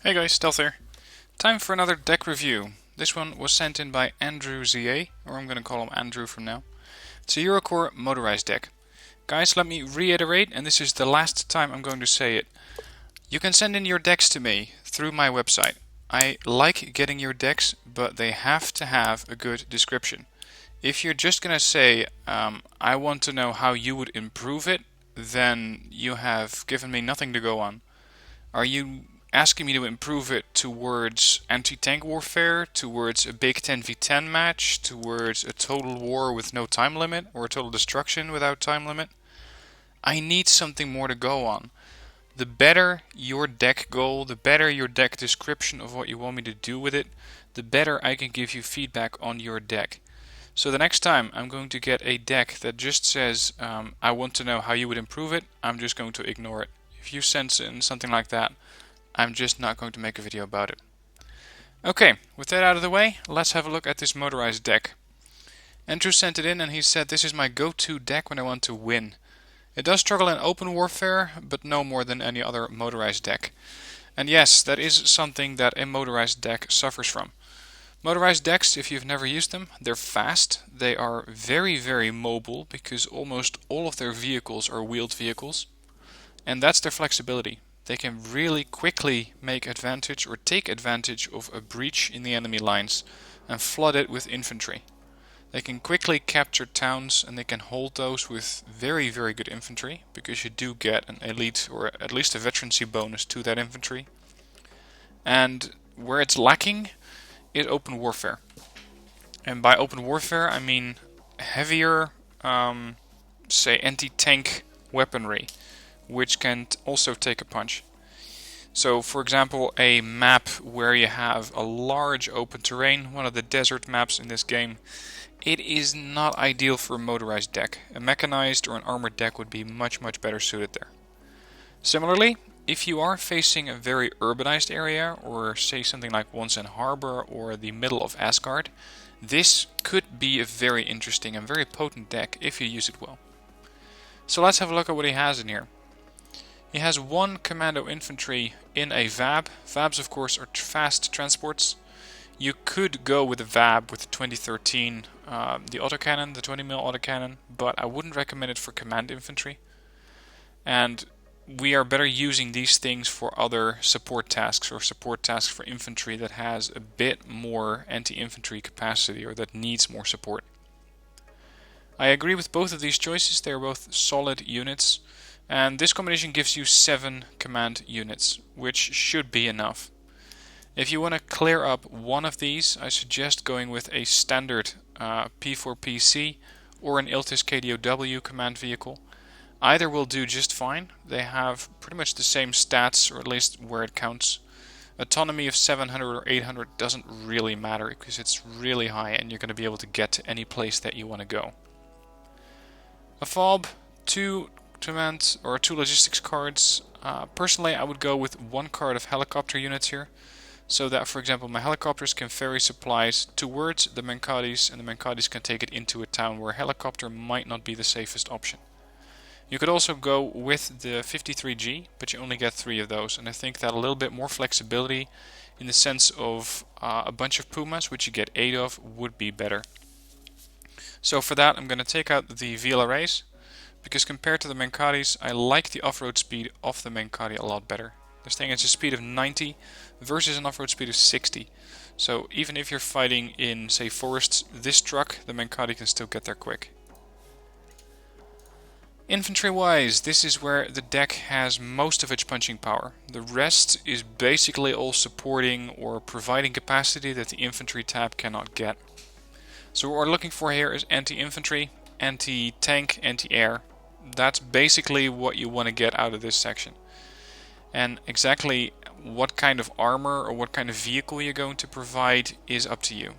Hey guys, Stealth here. Time for another deck review. This one was sent in by Andrewza, or I'm going to call him Andrew from now. It's a Eurocorps Motorized deck. Guys, let me reiterate, and this is the last time I'm going to say it. You can send in your decks to me through my website. I like getting your decks, but they have to have a good description. If you're just going to say, I want to know how you would improve it, then you have given me nothing to go on. Are you asking me to improve it towards anti-tank warfare, towards a big 10v10 match, towards a total war with no time limit, or a total destruction without time limit? I need something more to go on. The better your deck goal, the better your deck description of what you want me to do with it, the better I can give you feedback on your deck. So the next time I'm going to get a deck that just says, I want to know how you would improve it, I'm just going to ignore it. If you send in something like that, I'm just not going to make a video about it. Okay, with that out of the way, let's have a look at this motorized deck. Andrew sent it in and he said this is my go-to deck when I want to win. It does struggle in open warfare, but no more than any other motorized deck. And yes, that is something that a motorized deck suffers from. Motorized decks, if you've never used them, they're fast. They are very, very mobile because almost all of their vehicles are wheeled vehicles. And that's their flexibility. They can really quickly make advantage or take advantage of a breach in the enemy lines and flood it with infantry. They can quickly capture towns and they can hold those with very, very good infantry because you do get an elite or at least a veterancy bonus to that infantry. And where it's lacking is open warfare. And by open warfare I mean heavier, say anti-tank weaponry, which can also take a punch. So for example, a map where you have a large open terrain, one of the desert maps in this game, it is not ideal for a motorized deck. A mechanized or an armored deck would be much better suited there. Similarly, if you are facing a very urbanized area, or say something like Onsen Harbor or the middle of Asgard, this could be a very interesting and very potent deck if you use it well. So let's have a look at what he has in here. He has one commando infantry in a VAB. VABs, of course, are fast transports. You could go with a VAB with the 2013, the autocannon, the 20mm autocannon, but I wouldn't recommend it for command infantry. And we are better using these things for other support tasks or support tasks for infantry that has a bit more anti-infantry capacity or that needs more support. I agree with both of these choices. They are both solid units. And this combination gives you 7 command units, which should be enough. If you want to clear up one of these, I suggest going with a standard P4PC or an Iltis KDOW command vehicle. Either will do just fine. They have pretty much the same stats, or at least where it counts. Autonomy of 700 or 800 doesn't really matter because it's really high and you're going to be able to get to any place that you want to go. A FOB, 2 command or 2 logistics cards. Personally, I would go with 1 card of helicopter units here, so that, for example, my helicopters can ferry supplies towards the Mankadis, and the Mankadis can take it into a town where a helicopter might not be the safest option. You could also go with the 53G, but you only get 3 of those, and I think that a little bit more flexibility in the sense of a bunch of Pumas, which you get 8 of, would be better. So for that, I'm going to take out the VLRAs. Because compared to the Mankadis, I like the off-road speed of the Mankadi a lot better. This thing has a speed of 90 versus an off-road speed of 60. So even if you're fighting in, say, forests, this truck, the Mankadi can still get there quick. Infantry-wise, this is where the deck has most of its punching power. The rest is basically all supporting or providing capacity that the infantry tab cannot get. So what we're looking for here is anti-infantry, anti-tank, anti-air. That's basically what you want to get out of this section. And exactly what kind of armor or what kind of vehicle you're going to provide is up to you.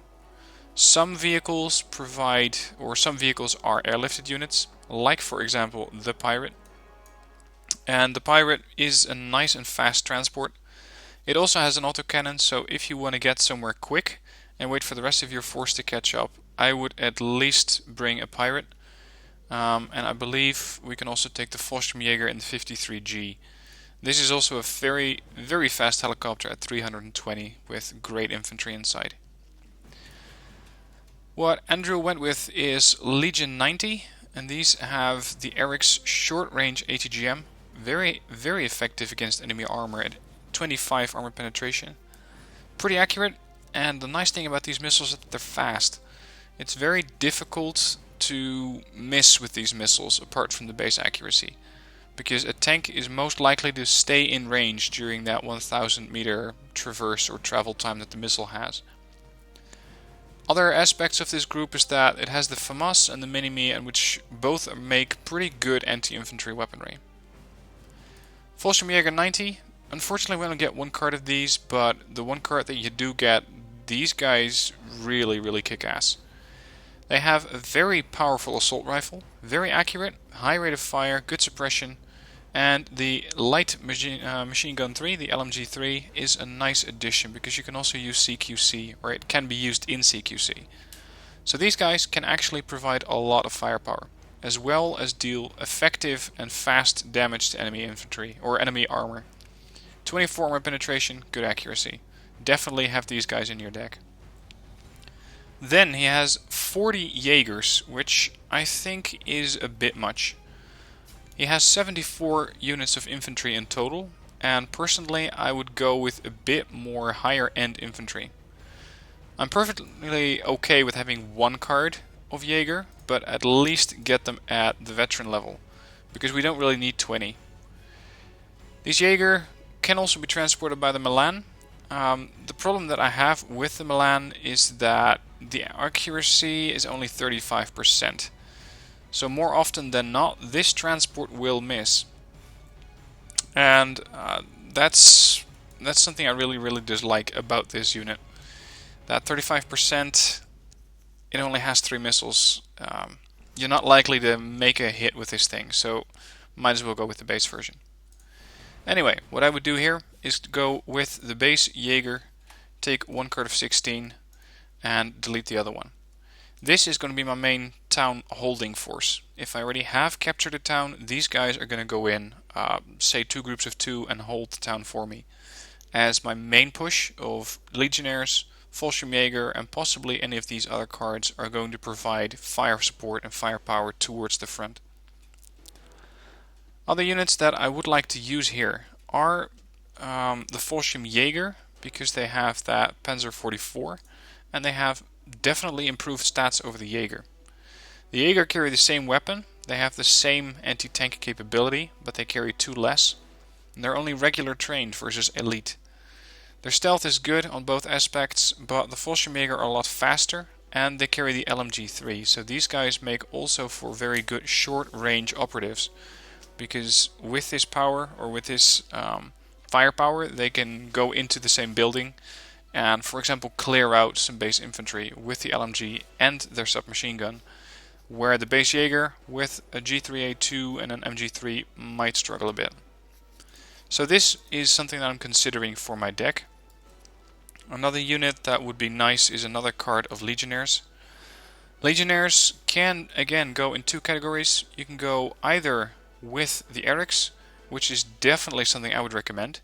Some vehicles provide, or some vehicles are airlifted units, like for example the Pirate. And the Pirate is a nice and fast transport. It also has an autocannon, so if you want to get somewhere quick and wait for the rest of your force to catch up, I would at least bring a Pirate. And I believe we can also take the Fallschirmjäger and the 53G. This is also a very, very fast helicopter at 320 with great infantry inside. What Andrew went with is Legion 90, and these have the Eric's short-range ATGM. Very, very effective against enemy armor at 25 armor penetration. Pretty accurate, and the nice thing about these missiles is that they're fast. It's very difficult to miss with these missiles apart from the base accuracy, because a tank is most likely to stay in range during that 1000 meter traverse or travel time that the missile has. Other aspects of this group is that it has the FAMAS and the Mini-Me, and which both make pretty good anti-infantry weaponry. Fallschirmjäger 90, unfortunately we only get one card of these, but the one card that you do get, these guys really kick ass. They have a very powerful assault rifle, very accurate, high rate of fire, good suppression, and the light machine gun 3, the LMG3, is a nice addition because you can also use CQC, or it can be used in CQC. So these guys can actually provide a lot of firepower, as well as deal effective and fast damage to enemy infantry or enemy armor. 24 armor penetration, good accuracy. Definitely have these guys in your deck. Then he has 40 Jaegers, which I think is a bit much. He has 74 units of infantry in total, and personally I would go with a bit more higher end infantry. I'm perfectly okay with having one card of Jaeger, but at least get them at the veteran level, because we don't really need 20. These Jaeger can also be transported by the Milan. The problem that I have with the Milan is that the accuracy is only 35%. So more often than not, this transport will miss. And that's something I really dislike about this unit. That 35%, it only has 3 missiles. You're not likely to make a hit with this thing, so might as well go with the base version. Anyway, what I would do here is to go with the base Jaeger, take one card of 16, and delete the other one. This is going to be my main town holding force. If I already have captured a town, these guys are going to go in, say 2 groups of 2, and hold the town for me. As my main push of Legionnaires, Fallschirmjäger, and possibly any of these other cards are going to provide fire support and firepower towards the front. Other units that I would like to use here are the Fallschirmjäger, because they have that Panzer 44, and they have definitely improved stats over the Jaeger. The Jaeger carry the same weapon, they have the same anti-tank capability, but they carry 2 less, and they're only regular trained versus elite. Their stealth is good on both aspects, but the Fallschirmjäger are a lot faster, and they carry the LMG3, so these guys make also for very good short-range operatives, because with this power, or with this firepower, they can go into the same building and, for example, clear out some base infantry with the LMG and their submachine gun, where the base Jaeger with a G3A2 and an MG3 might struggle a bit. So this is something that I'm considering for my deck. Another unit that would be nice is another card of Legionnaires. Legionnaires can again go in 2 categories. You can go either with the Erics, which is definitely something I would recommend,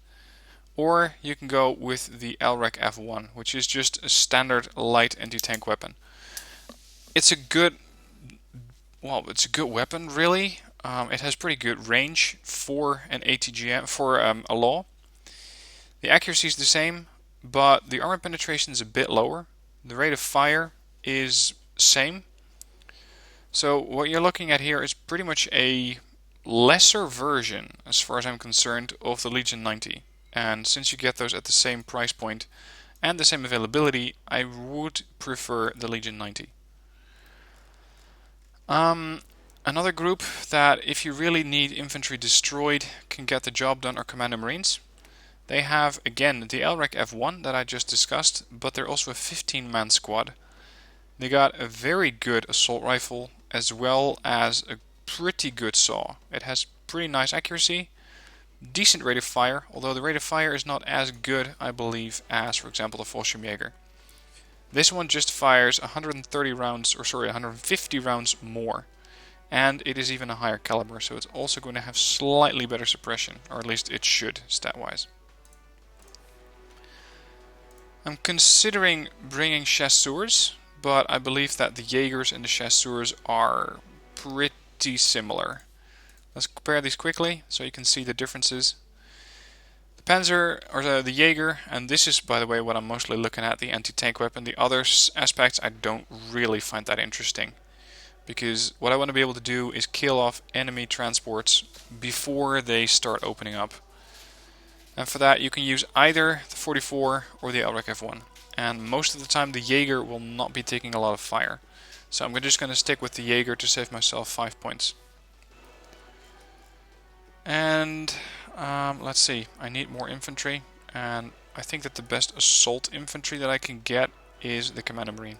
or you can go with the LREC F1, which is just a standard light anti-tank weapon. It's a good weapon, really. It has pretty good range for an ATGM, for a law. The accuracy is the same, but the armor penetration is a bit lower. The rate of fire is same. So what you're looking at here is pretty much a lesser version, as far as I'm concerned, of the Legion 90. And since you get those at the same price point and the same availability, I would prefer the Legion 90. Another group that, if you really need infantry destroyed, can get the job done are Commander Marines. They have, again, the LREC F1 that I just discussed, but they're also a 15-man squad. They got a very good assault rifle, as well as a pretty good saw. It has pretty nice accuracy, decent rate of fire, although the rate of fire is not as good, I believe, as, for example, the Fallschirmjäger. This one just fires 150 rounds more, and it is even a higher caliber, so it's also going to have slightly better suppression, or at least it should, stat-wise. I'm considering bringing chasseurs, but I believe that the Jaegers and the chasseurs are pretty similar. Let's compare these quickly so you can see the differences. The Panzer, or the Jaeger, and this is by the way what I'm mostly looking at, the anti-tank weapon. The other aspects I don't really find that interesting, because what I want to be able to do is kill off enemy transports before they start opening up. And for that you can use either the 44 or the LREC F1. And most of the time the Jaeger will not be taking a lot of fire. So I'm just going to stick with the Jaeger to save myself 5 points. And let's see, I need more infantry. And I think that the best assault infantry that I can get is the Commander Marine.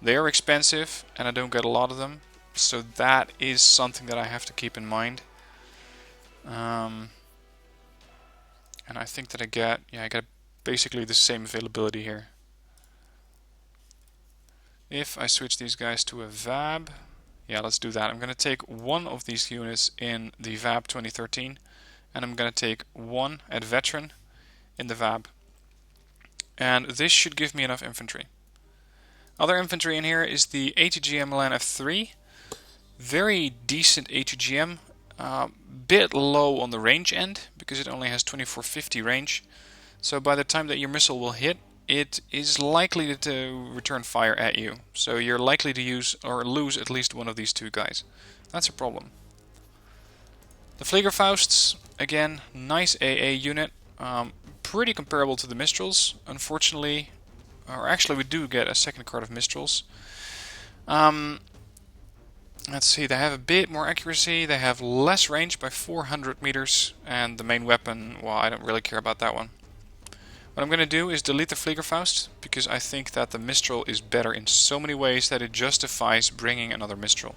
They are expensive and I don't get a lot of them. So that is something that I have to keep in mind. And I think that I get basically the same availability here. If I switch these guys to a VAB, yeah, let's do that. I'm going to take one of these units in the VAB 2013, and I'm going to take one at Veteran in the VAB. And this should give me enough infantry. Other infantry in here is the ATGM LAN F3. Very decent ATGM. Bit low on the range end because it only has 2450 range. So by the time that your missile will hit, it is likely to return fire at you. So you're likely to use or lose at least one of these two guys. That's a problem. The Fliegerfausts, again, nice AA unit. Pretty comparable to the Mistrals. Unfortunately, or actually we do get a second card of Mistrals. Let's see, they have a bit more accuracy, they have less range by 400 meters, and the main weapon, well, I don't really care about that one. What I'm going to do is delete the Fliegerfaust, because I think that the Mistral is better in so many ways that it justifies bringing another Mistral.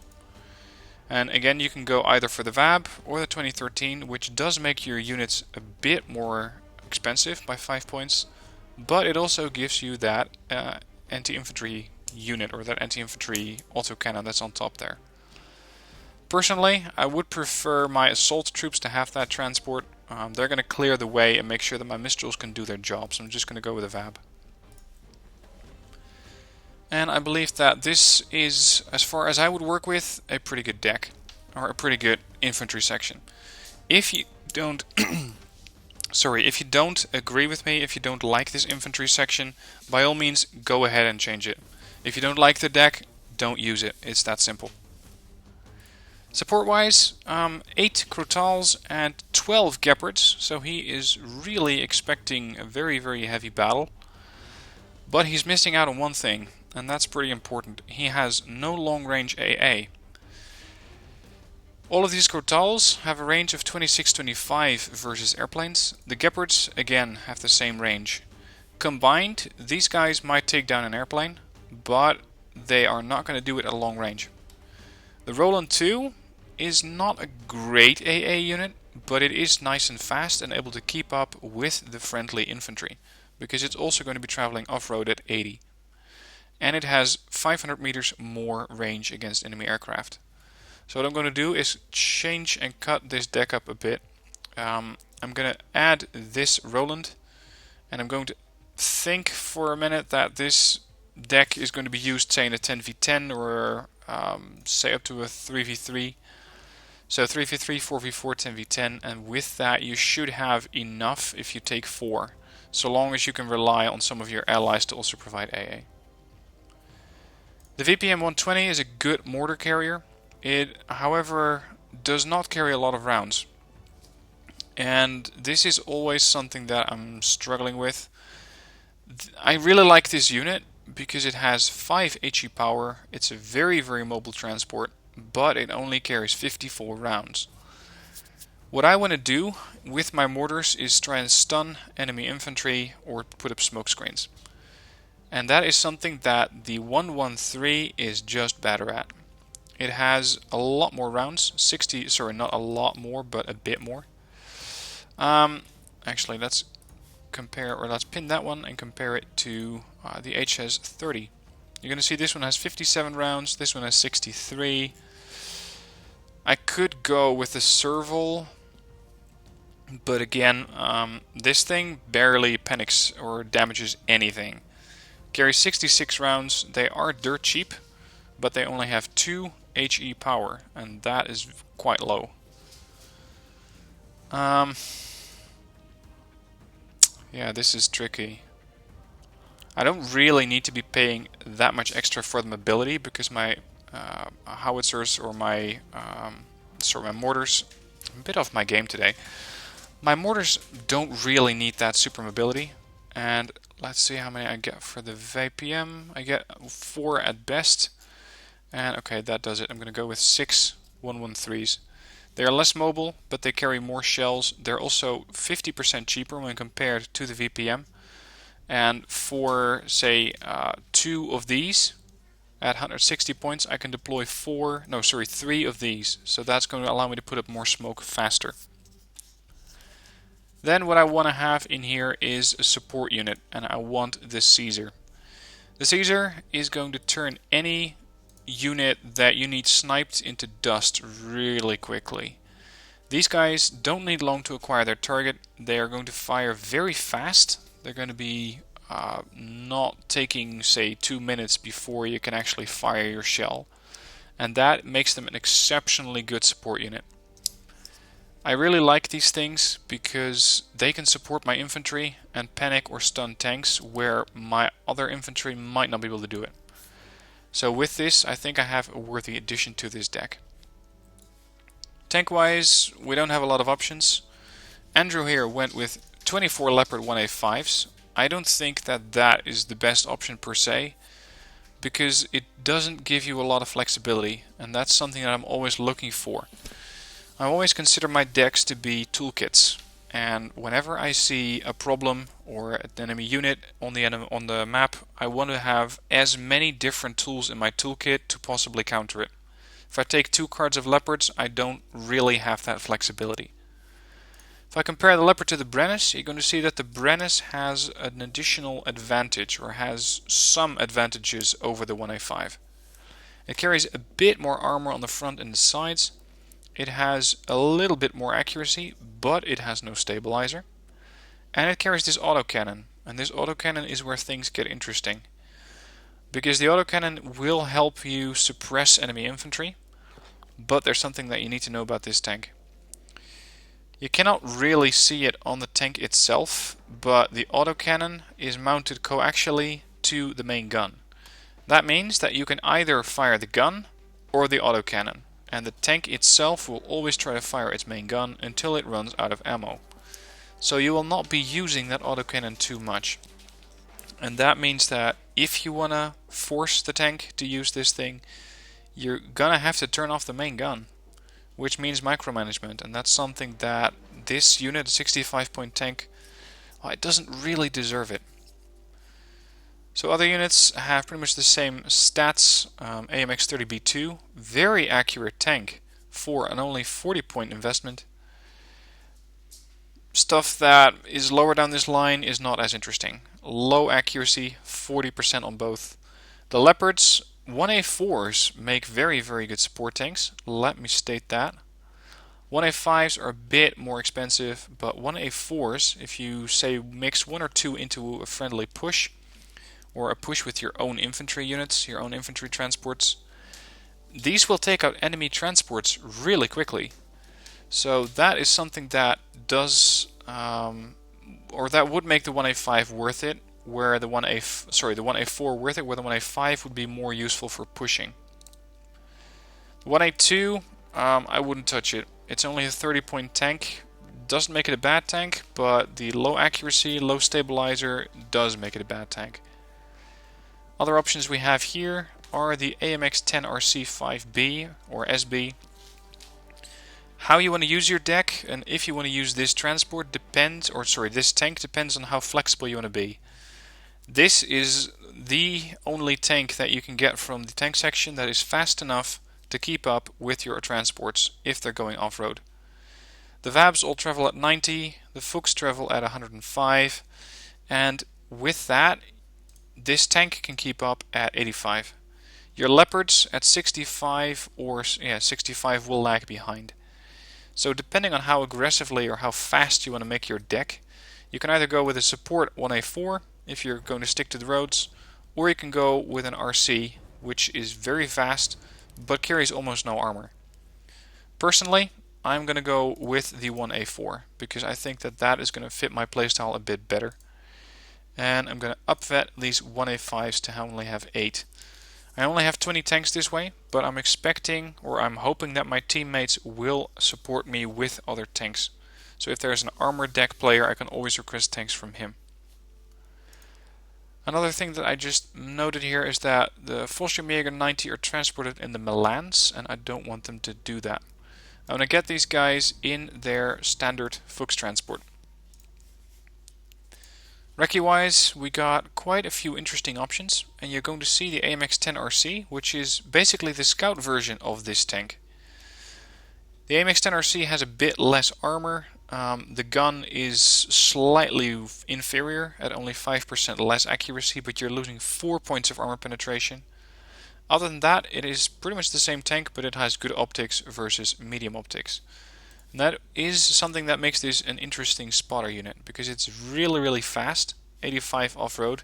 And again, you can go either for the VAB or the 2013, which does make your units a bit more expensive by 5 points, but it also gives you that anti-infantry unit, or that anti-infantry autocannon that's on top there. Personally, I would prefer my assault troops to have that transport. They're going to clear the way and make sure that my Mistrals can do their job, so I'm just going to go with a VAB. And I believe that this is, as far as I would work with, a pretty good deck, or a pretty good infantry section. If you don't if you don't agree with me, if you don't like this infantry section, by all means go ahead and change it. If you don't like the deck, don't use it. It's that simple. Support-wise, 8 Crotals and 12 Gepards, so he is really expecting a very, very heavy battle. But he's missing out on one thing, and that's pretty important. He has no long-range AA. All of these Crotals have a range of 26-25 versus airplanes. The Gepards, again, have the same range. Combined, these guys might take down an airplane, but they are not going to do it at long range. The Roland 2 is not a great AA unit, but it is nice and fast and able to keep up with the friendly infantry, because it's also going to be traveling off-road at 80. And it has 500 meters more range against enemy aircraft. So what I'm going to do is change and cut this deck up a bit. I'm going to add this Roland, and I'm going to think for a minute that this deck is going to be used, say, in a 10v10 or say up to a 3v3. So 3v3, 4v4, 10v10, and with that you should have enough if you take 4, so long as you can rely on some of your allies to also provide AA. The VPM 120 is a good mortar carrier. It, however, does not carry a lot of rounds. And this is always something that I'm struggling with. I really like this unit because it has 5 HE power, it's a very, very mobile transport, but it only carries 54 rounds. What I want to do with my mortars is try and stun enemy infantry or put up smoke screens. And that is something that the 113 is just better at. It has a lot more rounds, not a lot more, but a bit more. Actually, let's pin that one and compare it to the HS30. You're going to see this one has 57 rounds, this one has 63. I could go with the Serval, but again, this thing barely panics or damages anything. Carries 66 rounds, they are dirt cheap, but they only have 2 HE power, and that is quite low. Yeah, this is tricky. I don't really need to be paying that much extra for the mobility because my howitzers or my my mortars, a bit off my game today. My mortars don't really need that super mobility, and let's see how many I get for the VPM. I get 4 at best, and okay, that does it. I'm going to go with 6 113s. They are less mobile, but they carry more shells. They're also 50% cheaper when compared to the VPM. And for, say, 2 of these at 160 points, I can deploy 3 of these. So that's going to allow me to put up more smoke faster. Then what I want to have in here is a support unit, and I want the Caesar. The Caesar is going to turn any unit that you need sniped into dust really quickly. These guys don't need long to acquire their target. They are going to fire very fast. They're going to be not taking, say, 2 minutes before you can actually fire your shell. And that makes them an exceptionally good support unit. I really like these things because they can support my infantry and panic or stun tanks where my other infantry might not be able to do it. So with this, I think I have a worthy addition to this deck. Tank-wise, we don't have a lot of options. Andrew here went with 24 Leopard 1A5s. I don't think that is the best option per se, because it doesn't give you a lot of flexibility, and that's something that I'm always looking for. I always consider my decks to be toolkits, and whenever I see a problem or an enemy unit on the map, I want to have as many different tools in my toolkit to possibly counter it. If I take 2 cards of Leopards, I don't really have that flexibility. If I compare the Leopard to the Brennus, you're going to see that the Brennus has an additional advantage, or has some advantages over the 1A5. It carries a bit more armor on the front and the sides. It has a little bit more accuracy, but it has no stabilizer. And it carries this autocannon, and this autocannon is where things get interesting. Because the autocannon will help you suppress enemy infantry, but there's something that you need to know about this tank. You cannot really see it on the tank itself, but the autocannon is mounted coaxially to the main gun. That means that you can either fire the gun or the autocannon, and the tank itself will always try to fire its main gun until it runs out of ammo. So you will not be using that autocannon too much. And that means that if you want to force the tank to use this thing, you're gonna have to turn off the main gun, which means micromanagement, and that's something that this unit, a 65-point tank, it doesn't really deserve it. So other units have pretty much the same stats. AMX-30B2, very accurate tank for an only 40-point investment. Stuff that is lower down this line is not as interesting. Low accuracy, 40% on both. The Leopards, 1A4s make very, very good support tanks. Let me state that. 1A5s are a bit more expensive, but 1A4s, if you say mix 1 or 2 into a friendly push, or a push with your own infantry units, your own infantry transports, these will take out enemy transports really quickly. So that is something that does, or that would make the 1A5 worth it, where the 1A4 worth it, where the 1A5 would be more useful for pushing. The 1A2, I wouldn't touch it. It's only a 30-point tank. Doesn't make it a bad tank, but the low accuracy, low stabilizer does make it a bad tank. Other options we have here are the AMX-10RC5B or SB. How you want to use your deck and if you want to use this transport depends, this tank depends on how flexible you want to be. This is the only tank that you can get from the tank section that is fast enough to keep up with your transports if they're going off-road. The VABs all travel at 90, the Fuchs travel at 105, and with that, this tank can keep up at 85. Your Leopards at 65 or 65 will lag behind. So depending on how aggressively or how fast you want to make your deck, you can either go with a support 1A4 if you're going to stick to the roads, or you can go with an RC, which is very fast but carries almost no armor. Personally, I'm going to go with the 1A4 because I think that that is going to fit my playstyle a bit better. And I'm going to upvet these 1A5s to only have 8. I only have 20 tanks this way, but I'm expecting or I'm hoping that my teammates will support me with other tanks. So if there's an armored deck player, I can always request tanks from him. Another thing that I just noted here is that the Fallschirmjäger 90 are transported in the Milans, and I don't want them to do that. I want to get these guys in their standard Fuchs transport. Recce-wise, we got quite a few interesting options, and you're going to see the AMX-10 RC, which is basically the scout version of this tank. The AMX-10 RC has a bit less armor. The gun is slightly inferior at only 5% less accuracy, but you're losing 4 points of armor penetration. Other than that, it is pretty much the same tank, but it has good optics versus medium optics. And that is something that makes this an interesting spotter unit, because it's really fast, 85 off-road.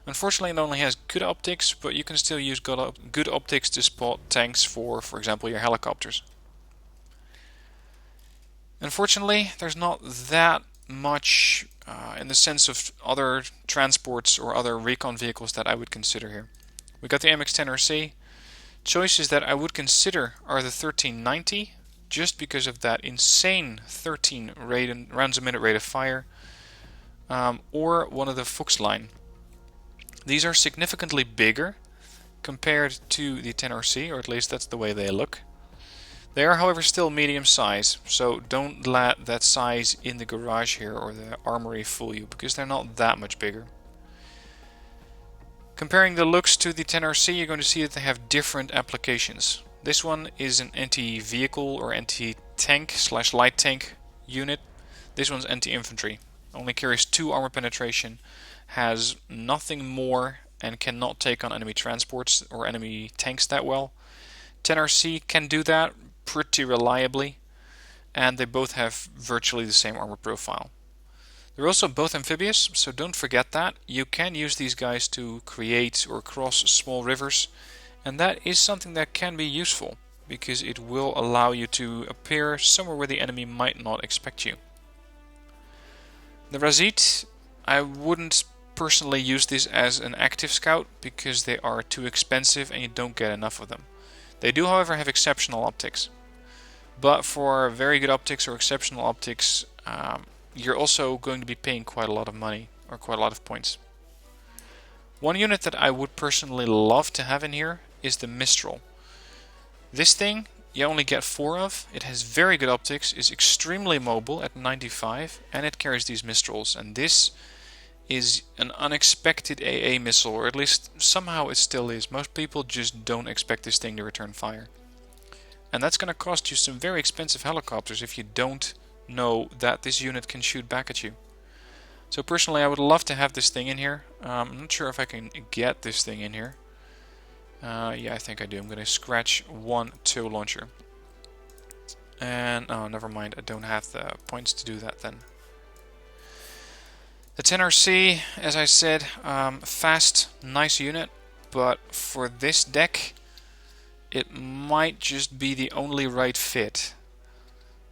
Unfortunately, it only has good optics, but you can still use good optics to spot tanks for example, your helicopters. Unfortunately, there's not that much in the sense of other transports or other recon vehicles that I would consider here. We got the MX-10 RC. Choices that I would consider are the 1390, just because of that insane 13 rounds a minute rate of fire, or one of the Fuchs line. These are significantly bigger compared to the 10 RC, or at least that's the way they look. They are, however, still medium size, so don't let that size in the garage here or the armory fool you, because they're not that much bigger. Comparing the looks to the 10RC, you're going to see that they have different applications. This one is an anti-vehicle or anti-tank / light tank unit. This one's anti-infantry. Only carries 2 armor penetration, has nothing more, and cannot take on enemy transports or enemy tanks that well. 10RC can do that pretty reliably, and they both have virtually the same armor profile. They're also both amphibious, so don't forget that. You can use these guys to create or cross small rivers, and that is something that can be useful, because it will allow you to appear somewhere where the enemy might not expect you. The Razit, I wouldn't personally use this as an active scout, because they are too expensive and you don't get enough of them. They do, however, have exceptional optics. But for very good optics or exceptional optics, you're also going to be paying quite a lot of money or quite a lot of points. One unit that I would personally love to have in here is the Mistral. This thing you only get 4 of. It has very good optics, is extremely mobile at 95, and it carries these Mistrals. And this is an unexpected AA missile, or at least somehow it still is. Most people just don't expect this thing to return fire. And that's going to cost you some very expensive helicopters if you don't know that this unit can shoot back at you. So personally, I would love to have this thing in here. I'm not sure if I can get this thing in here. Yeah, I think I do. I'm going to scratch 1 tow launcher. And, oh, never mind. I don't have the points to do that then. The 10RC, as I said, fast, nice unit. But for this deck, it might just be the only right fit,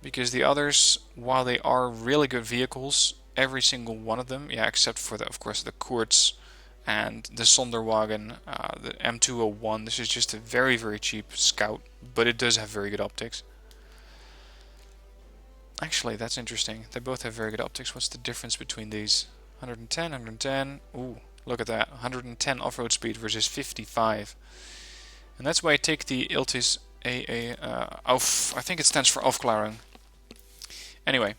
because the others, while they are really good vehicles, every single one of them, yeah, except for of course the Kurz and the Sonderwagen, the M201, this is just a very cheap scout, but it does have very good optics. Actually, that's interesting. They both have very good optics. What's the difference between these? 110, 110. Ooh, look at that. 110 off-road speed versus 55. And that's why I take the Iltis I think it stands for Aufklärung. Anyway,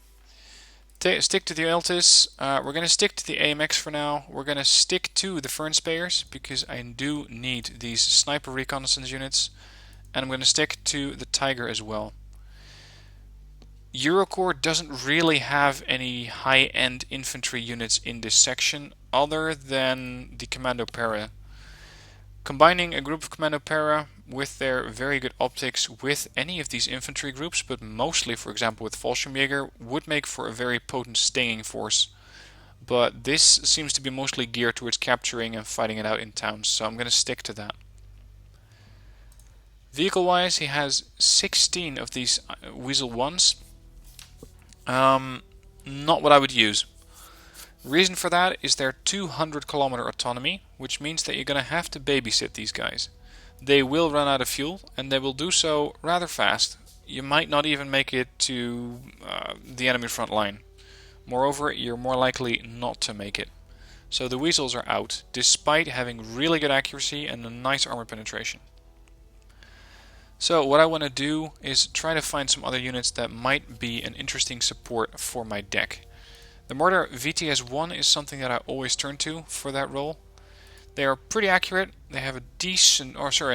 stick to the Iltis. We're going to stick to the AMX for now. We're going to stick to the Fern Spayers, because I do need these sniper reconnaissance units. And I'm going to stick to the Tiger as well. Eurocorps doesn't really have any high-end infantry units in this section, other than the Commando Para. But for very good optics, or at least somehow it still is, most people just don't expect this thing to return fire. And that's going to cost you some very expensive helicopters if you don't know that this unit can shoot back at you. So personally, I would love to have this thing in here. You can get this thing in here. Yeah, I think I do. I'm going to scratch 1 tow launcher. Combining a group of commando para with their very good optics with any of these infantry groups, but mostly, for example, with Fallschirmjäger, would make for a very potent stinging force. But this seems to be mostly geared towards capturing and fighting it out in towns, so I'm going to stick to that. Vehicle-wise, he has 16 of these Weasel 1s. Not what I would use. Reason for that is their 200 kilometer autonomy, which means that you're going to have to babysit these guys. They will run out of fuel, and they will do so rather fast. You might not even make it to the enemy front line. Moreover, you're more likely not to make it. So the Weasels are out, despite having really good accuracy and a nice armor penetration. So what I want to do is try to find some other units that might be an interesting support for my deck. The Mortar VTS-1 is something that I always turn to for that role. They are pretty accurate. They have an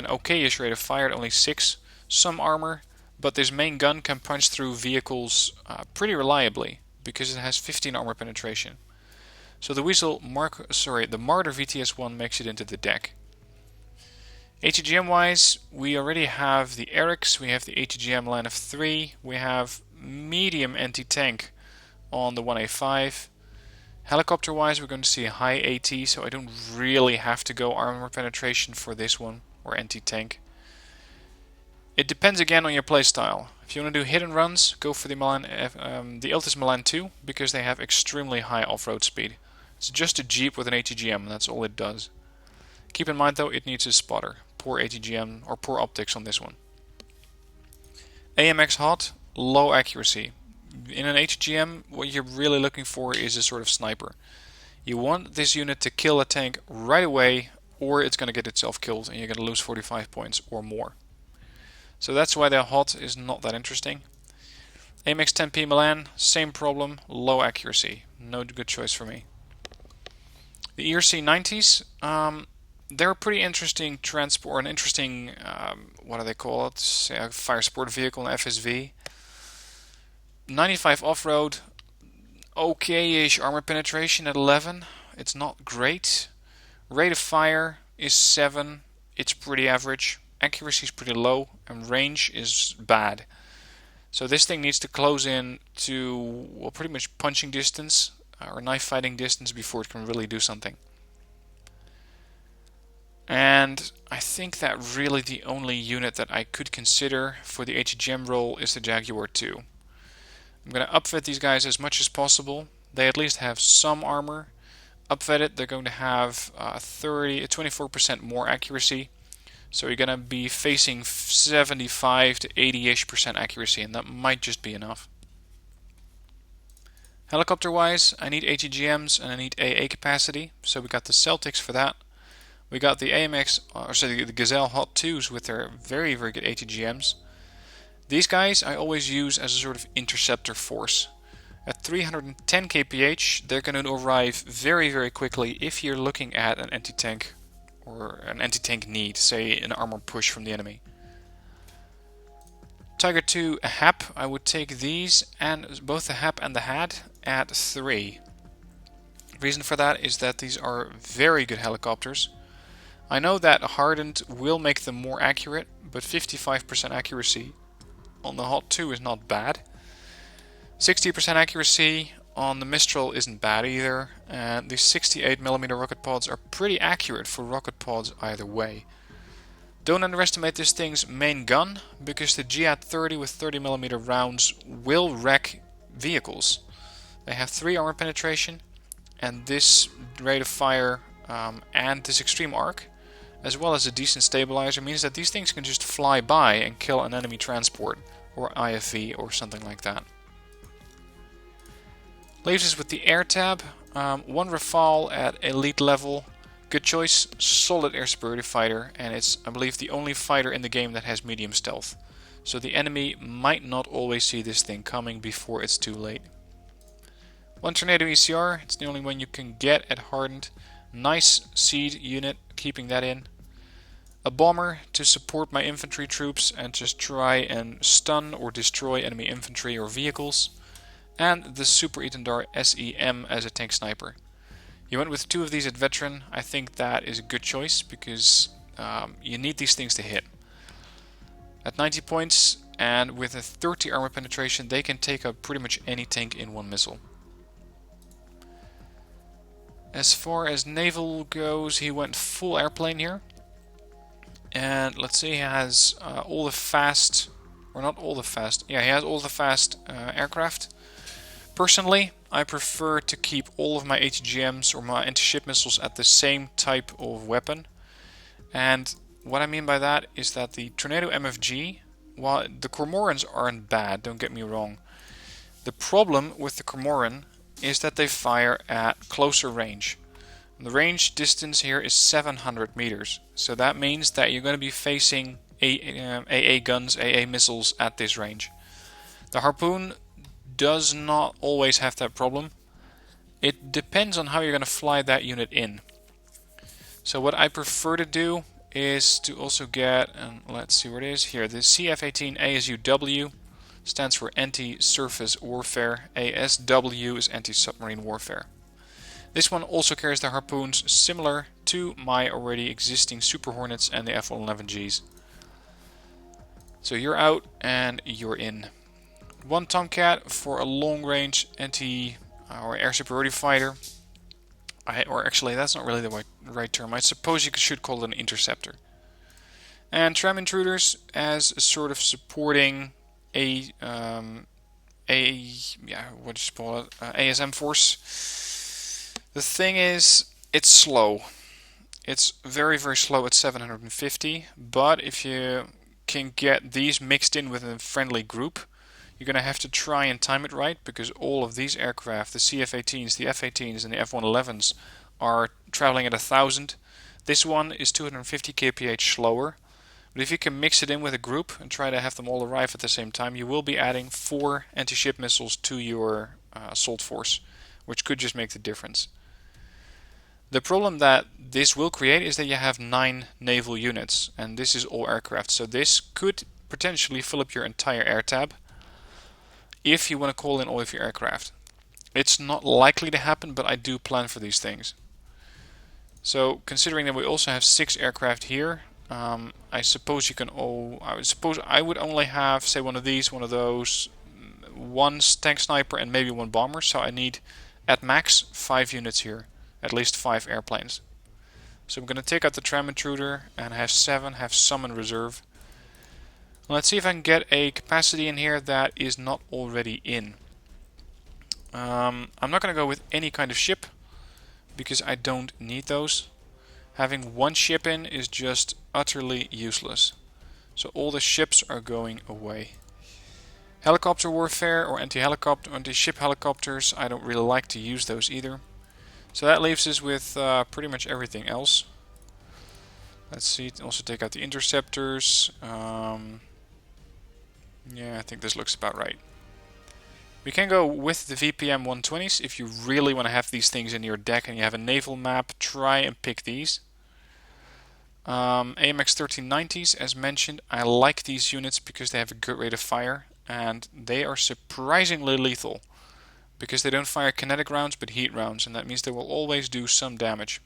okay-ish rate of fire at only 6, some armor, but this main gun can punch through vehicles pretty reliably because it has 15 armor penetration. So the Martyr VTS-1 makes it into the deck. ATGM wise, we already have the Erics, we have the ATGM line of 3, we have medium anti-tank on the 1A5. Helicopter wise, we're going to see a high AT, so I don't really have to go armor penetration for this one, or anti-tank. It depends again on your playstyle. If you want to do hit and runs, go for the Iltis Milan 2, because they have extremely high off-road speed. It's just a Jeep with an ATGM, that's all it does. Keep in mind though, it needs a spotter. Poor ATGM, or poor optics on this one. AMX hot, low accuracy. In an ATGM, what you're really looking for is a sort of sniper. You want this unit to kill a tank right away, or it's going to get itself killed and you're going to lose 45 points or more. So that's why their hot is not that interesting. AMX 10P Milan, same problem, low accuracy. No good choice for me. The ERC 90s, they're a pretty interesting transport, an interesting, what do they call it? Fire support vehicle, an FSV. 95 off-road, okay-ish armor penetration at 11. It's not great. Rate of fire is 7. It's pretty average. Accuracy is pretty low, and range is bad. So this thing needs to close in to pretty much punching distance or knife fighting distance before it can really do something. And I think that really the only unit that I could consider for the ATGM role is the Jaguar 2. I'm going to upvet these guys as much as possible. They at least have some armor. Upvetted, they're going to have 24% more accuracy. So you're going to be facing 75 to 80-ish% accuracy, and that might just be enough. Helicopter-wise, I need ATGMs and I need AA capacity. So we got the Celtics for that. We got the the Gazelle Hot 2s with their very, very good ATGMs. These guys I always use as a sort of interceptor force. At 310 kph, they're going to arrive very, very quickly if you're looking at an anti-tank or an anti-tank need, say an armor push from the enemy. Tiger 2 HAP, I would take these and both the HAP and the HAD at 3. Reason for that is that these are very good helicopters. I know that hardened will make them more accurate, but 55% accuracy on the Hot 2 is not bad. 60% accuracy on the Mistral isn't bad either, and the 68mm rocket pods are pretty accurate for rocket pods either way. Don't underestimate this thing's main gun, because the Jihad 30 with 30mm rounds will wreck vehicles. They have 3 armor penetration, and this rate of fire and this extreme arc, as well as a decent stabilizer, means that these things can just fly by and kill an enemy transport, or IFV, or something like that. Leaves us with the Air Tab, 1 Rafale at elite level, good choice, solid air superiority fighter, and it's, I believe, the only fighter in the game that has medium stealth. So the enemy might not always see this thing coming before it's too late. 1 Tornado ECR, it's the only one you can get at hardened. Nice seed unit, keeping that in. A bomber to support my infantry troops and just try and stun or destroy enemy infantry or vehicles. And the Super Itandar SEM as a tank sniper. You went with 2 of these at veteran. I think that is a good choice because you need these things to hit. At 90 points and with a 30 armor penetration, they can take out pretty much any tank in one missile. As far as Naval goes, he went full airplane here. And let's see, he has all the fast, or not all the fast, yeah, he has all the fast aircraft. Personally, I prefer to keep all of my ATGMs or my anti-ship missiles at the same type of weapon. And what I mean by that is that the Tornado MFG, while the Cormorants aren't bad, don't get me wrong. The problem with the Cormoran is that they fire at closer range. The range distance here is 700 meters. So that means that you're going to be facing AA guns, AA missiles at this range. The Harpoon does not always have that problem. It depends on how you're going to fly that unit in. So what I prefer to do is to also get, and let's see where it is here, the CF-18 ASUW stands for Anti-Surface Warfare. ASW is Anti-Submarine Warfare. This one also carries the harpoons similar to my already existing Super Hornets and the F-111Gs. So you're out and you're in. One Tomcat for a long range anti or air superiority fighter. Or actually, that's not really the right term. I suppose you should call it an interceptor. And tram intruders as a sort of supporting ASM force. The thing is, it's slow. It's very, very slow at 750. But if you can get these mixed in with a friendly group, you're going to have to try and time it right, because all of these aircraft, the CF-18s, the F-18s and the F-111s, are traveling at 1000. This one is 250 kph slower. But if you can mix it in with a group and try to have them all arrive at the same time, you will be adding 4 anti-ship missiles to your assault force, which could just make the difference. The problem that this will create is that you have 9 naval units, and this is all aircraft, so this could potentially fill up your entire air tab if you want to call in all of your aircraft. It's not likely to happen, but I do plan for these things. So considering that we also have 6 aircraft here, I suppose you can I would only have, say, one of these, one of those, one tank sniper and maybe 1 bomber, so I need at max 5 units here, at least 5 airplanes. So I'm going to take out the tram intruder and have 7, have some in reserve. Let's see if I can get a capacity in here that is not already in. I'm not going to go with any kind of ship, because I don't need those. Having 1 ship in is just utterly useless. So all the ships are going away. Helicopter warfare or anti-helicopter, anti-ship helicopters, I don't really like to use those either. So that leaves us with pretty much everything else. Let's see, also take out the interceptors. Yeah, I think this looks about right. We can go with the VPM 120s if you really want to have these things in your deck and you have a naval map. Try and pick these. AMX 1390s, as mentioned, I like these units because they have a good rate of fire and they are surprisingly lethal because they don't fire kinetic rounds but heat rounds, and that means they will always do some damage.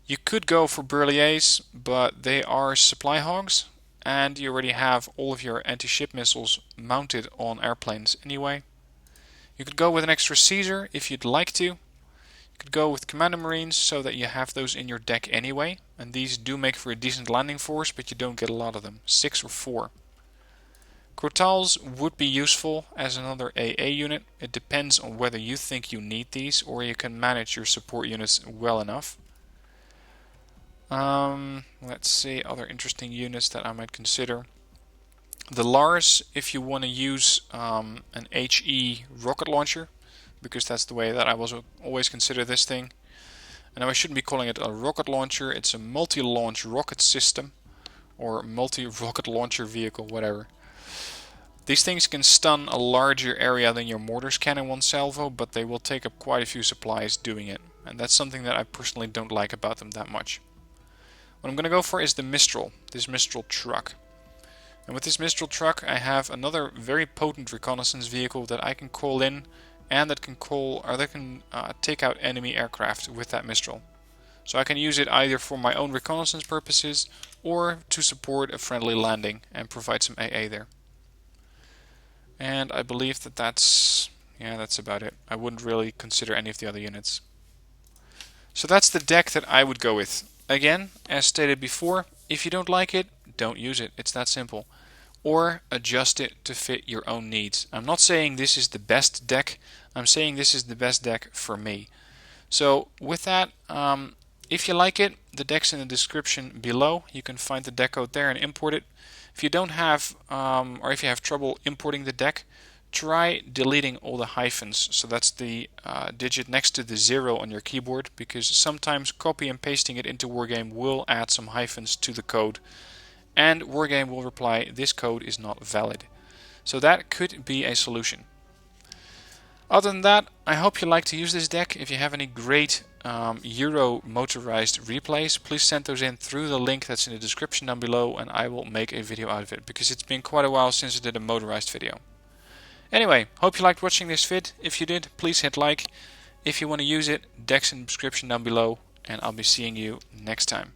You could go for Burliers, but they are supply hogs, and you already have all of your anti-ship missiles mounted on airplanes anyway. You could go with an extra Caesar if you'd like to. You could go with Commander Marines so that you have those in your deck anyway, and these do make for a decent landing force, but you don't get a lot of them, 6 or 4. Crotals would be useful as another AA unit. It depends on whether you think you need these or you can manage your support units well enough. Let's see, other interesting units that I might consider. The Lars, if you want to use an HE rocket launcher, because that's the way that I was always consider this thing. And I shouldn't be calling it a rocket launcher, it's a multi-launch rocket system, or multi-rocket launcher vehicle, whatever. These things can stun a larger area than your mortars can in one salvo, but they will take up quite a few supplies doing it. And that's something that I personally don't like about them that much. What I'm going to go for is the Mistral, this Mistral truck. And with this Mistral truck I have another very potent reconnaissance vehicle that I can call in and that can take out enemy aircraft with that Mistral. So I can use it either for my own reconnaissance purposes or to support a friendly landing and provide some AA there. And I believe that that's about it. I wouldn't really consider any of the other units. So that's the deck that I would go with. Again, as stated before, if you don't like it, don't use it. It's that simple. Or adjust it to fit your own needs. I'm not saying this is the best deck. I'm saying this is the best deck for me. So with that, if you like it, the deck's in the description below. You can find the deck code there and import it. If you don't have, or if you have trouble importing the deck, try deleting all the hyphens. So that's the digit next to the 0 on your keyboard, because sometimes copy and pasting it into Wargame will add some hyphens to the code, and Wargame will reply, this code is not valid. So that could be a solution. Other than that, I hope you like to use this deck. If you have any great Euro motorized replays, please send those in through the link that's in the description down below, and I will make a video out of it, because it's been quite a while since I did a motorized video. Anyway, hope you liked watching this vid. If you did, please hit like. If you want to use it, deck's in the description down below, and I'll be seeing you next time.